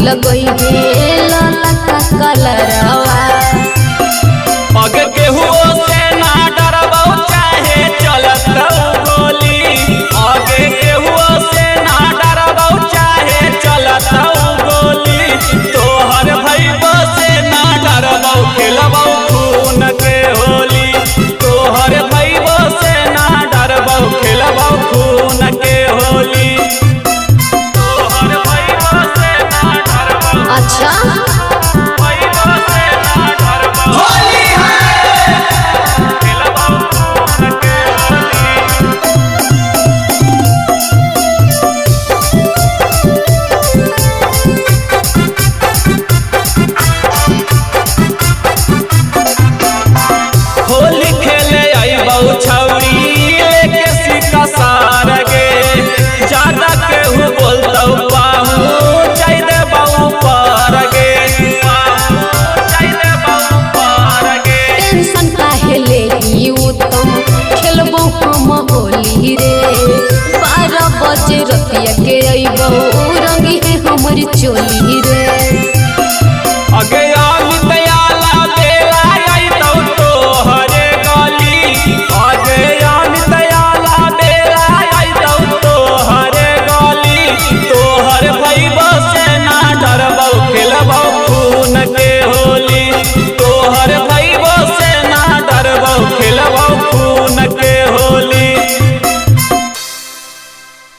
लगई हे लाला का कलरवा। अगे केहू से ना डरबौ चाहे चलत गोली, आगे केहू से ना डरबौ चाहे चलत गोली। तोहर भइबो से ना डरबौ खेलबौ खून के होली। तोहर भइबो से ना डरबौ खेलबौ खून के होली। तोहर भइबो से ना डरबौ, अच्छा भइबो से ना डरबौ होली है खेलबौ खून के होली। होली खेले अइबौ छौरी लेके सिक्का सार गे। ज्यादा केहू बोलतौ पहुँचै देबौ पार गे, पहुँचै देबौ पार गे। टेंशन काहे लेही उत्तम खेलबो हम होली रे। 12 बजे रतिया के अइबो रंगी है हमर चोली रे।